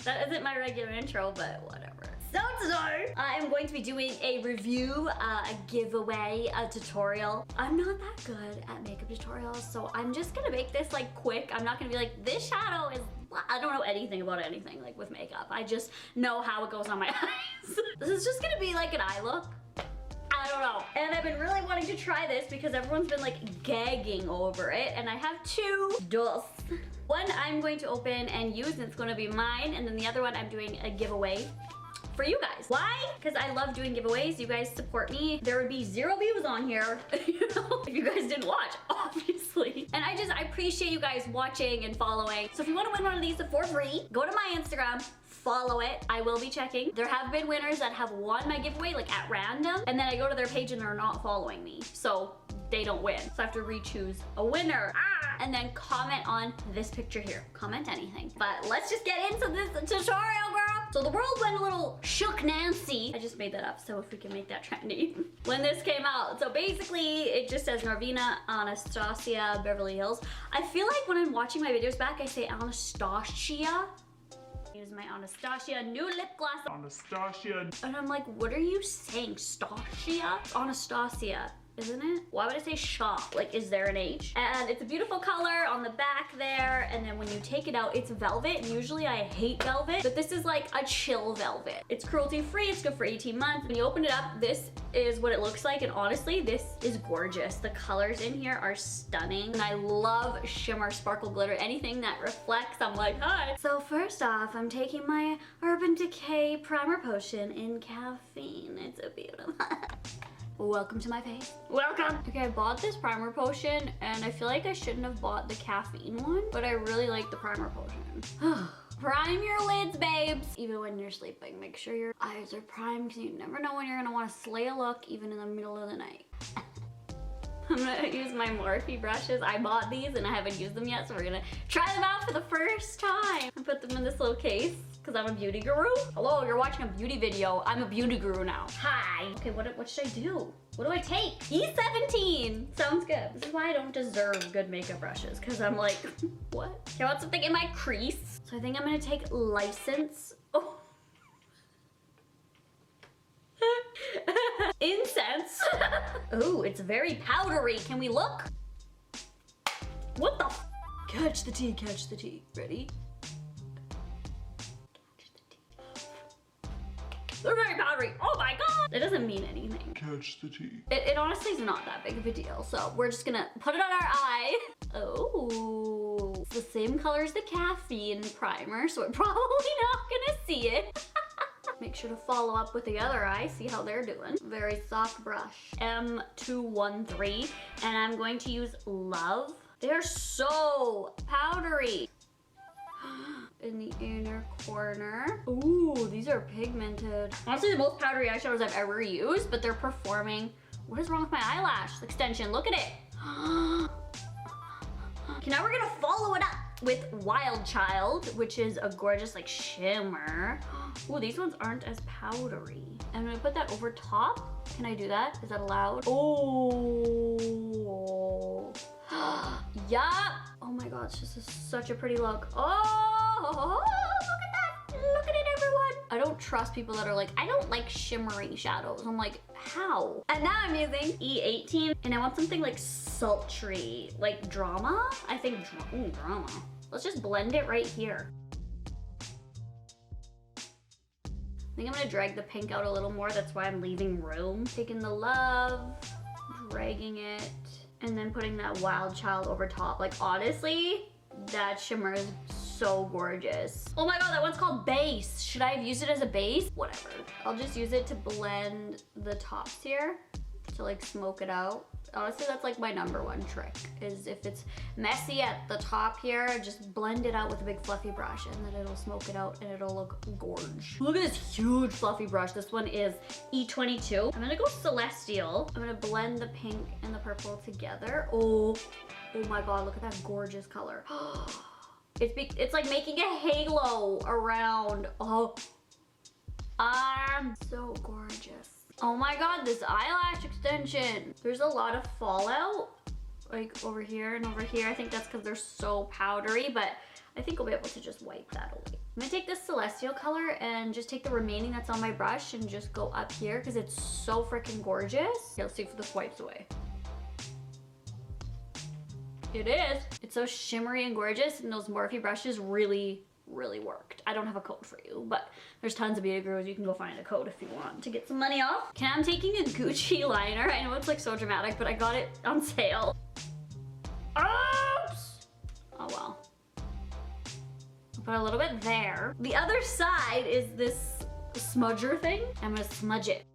That isn't my regular intro, but whatever. So today, I am going to be doing a review, a giveaway, a tutorial. I'm not that good at makeup tutorials, so I'm just gonna make this like quick. I'm not gonna be like, this shadow is, I don't know anything about anything like with makeup. I just know how it goes on my eyes. This is just gonna be like an eye look. I don't know. And I've been really wanting to try this because everyone's been like gagging over it, and I have two dust. One I'm going to open and use, and it's gonna be mine, and then the other one I'm doing a giveaway for you guys. Why? Because I love doing giveaways. You guys support me. There would be 0 views on here, you know, if you guys didn't watch, obviously. And I appreciate you guys watching and following. So if you want to win one of these for free, go to my Instagram, follow it. I will be checking. There have been winners that have won my giveaway like at random, and then I go to their page and they're not following me. So they don't win. So I have to re-choose a winner. And then comment on this picture here. Comment anything. But let's just get into this tutorial, girl. So the world went a little shook Nancy. I just made that up, so if we can make that trendy. When this came out. So basically, it just says Norvina Anastasia Beverly Hills. I feel like when I'm watching my videos back, I say Anastasia. Use my Anastasia new lip gloss. Anastasia. And I'm like, what are you saying? Stasia? Anastasia, isn't it? Why would I say shop? Like, is there an H? And it's a beautiful color on the back there. And then when you take it out, it's velvet. And usually I hate velvet, but this is like a chill velvet. It's cruelty free. It's good for 18 months. When you open it up, this is what it looks like. And honestly, this is gorgeous. The colors in here are stunning. And I love shimmer, sparkle, glitter, anything that reflects. I'm like, hi. So first off, I'm taking my Urban Decay Primer Potion in caffeine. It's so beautiful. Welcome to my face. Welcome. Okay, I bought this primer potion and I feel like I shouldn't have bought the caffeine one, but I really like the primer potion. Prime your lids, babes. Even when you're sleeping, make sure your eyes are primed because you never know when you're gonna want to slay a look even in the middle of the night. I'm gonna use my Morphe brushes. I bought these and I haven't used them yet, so we're gonna try them out for the first time. I put them in this little case because I'm a beauty guru. Hello, you're watching a beauty video. I'm a beauty guru now. Hi. Okay, what should I do? What do I take? E17. Sounds good. This is why I don't deserve good makeup brushes, because I'm like, what? Okay, I want something in my crease. So I think I'm gonna take License. Oh. Incense. Oh, it's very powdery. Can we look? What the f? Catch the tea, catch the tea. Ready? Catch the tea. They're very powdery. Oh my god. It doesn't mean anything. Catch the tea. It honestly is not that big of a deal. So we're just gonna put it on our eye. Oh, it's the same color as the caffeine primer, so we're probably not gonna see it. Make sure to follow up with the other eye, see how they're doing. Very soft brush, M213, and I'm going to use Love. They're so powdery. In the inner corner. Ooh, these are pigmented. Honestly, the most powdery eyeshadows I've ever used, but they're performing. What is wrong with my eyelash extension? Look at it. Okay, now we're gonna follow it up with Wild Child, which is a gorgeous like shimmer. Ooh, these ones aren't as powdery. I'm gonna put that over top. Can I do that? Is that allowed? Oh. Yup. Oh my god, this is such a pretty look. Oh, look at that. Look at it, everyone. I don't trust people that are like, I don't like shimmery shadows. I'm like, how? And now I'm using E18, and I want something like sultry, like drama. I think drama. Let's just blend it right here. I think I'm gonna drag the pink out a little more. That's why I'm leaving room. Taking the Love, dragging it, and then putting that Wild Child over top. Like honestly, that shimmer is so gorgeous. Oh my god, that one's called Base. Should I have used it as a base? Whatever. I'll just use it to blend the tops here to like smoke it out. Honestly, that's like my #1 trick, is if it's messy at the top here, just blend it out with a big fluffy brush and then it'll smoke it out and it'll look gorge. Look at this huge fluffy brush. This one is E22. I'm gonna go Celestial. I'm gonna blend the pink and the purple together. Oh my god, look at that gorgeous color. It's like making a halo around. Oh, so gorgeous. Oh my god, this eyelash extension. There's a lot of fallout, like over here and over here. I think that's because they're so powdery, but I think I'll be able to just wipe that away. I'm gonna take this Celestial color and just take the remaining that's on my brush and just go up here because it's so freaking gorgeous. Okay, let's see if this wipes away. It is. It's so shimmery and gorgeous, and those Morphe brushes really worked. I don't have a code for you, but there's tons of beauty gurus. You can go find a code if you want to get some money off. Okay, I'm taking a Gucci liner. I know it's like so dramatic, but I got it on sale. Oops! Oh well. I'll put a little bit there. The other side is this smudger thing. I'm gonna smudge it.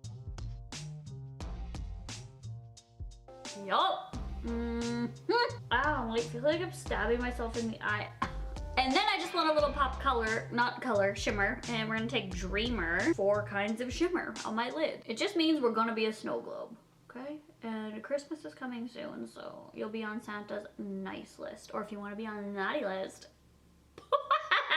Yup. Ow, I feel like I'm stabbing myself in the eye. And then I just want a little pop color, not color, shimmer. And we're gonna take Dreamer, 4 kinds of shimmer on my lid. It just means we're gonna be a snow globe, okay? And Christmas is coming soon, so you'll be on Santa's nice list. Or if you wanna be on the naughty list.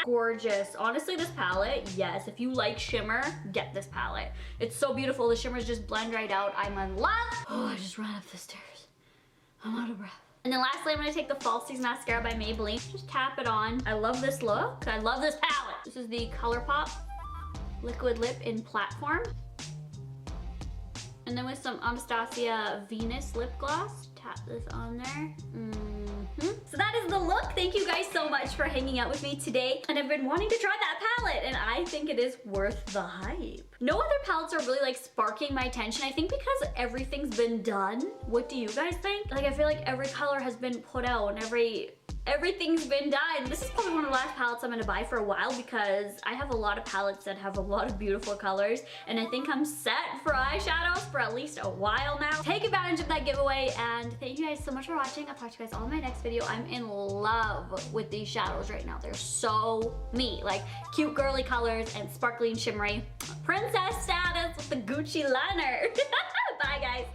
Gorgeous. Honestly, this palette, yes, if you like shimmer, get this palette. It's so beautiful. The shimmers just blend right out. I'm in love. Oh, I just ran up the stairs. I'm out of breath. And then lastly, I'm gonna take the Falsies mascara by Maybelline. Just tap it on. I love this look. I love this palette. This is the ColourPop Liquid Lip in Platform. And then with some Anastasia Venus lip gloss, tap this on there. So that is the look. Thank you guys so much for hanging out with me today. And I've been wanting to try that palette, and I think it is worth the hype. No other palettes are really like sparking my attention. I think because everything's been done. What do you guys think? Like, I feel like every color has been put out and everything's been done. This is probably one of the last palettes I'm gonna buy for a while because I have a lot of palettes that have a lot of beautiful colors, and I think I'm set for eyeshadows for at least a while now. Take advantage of that giveaway, and thank you guys so much for watching. I'll talk to you guys all in my next video. I'm in love with these shadows right now. They're so me, like cute girly colors and sparkly and shimmery. Princess status with the Gucci liner. Bye guys.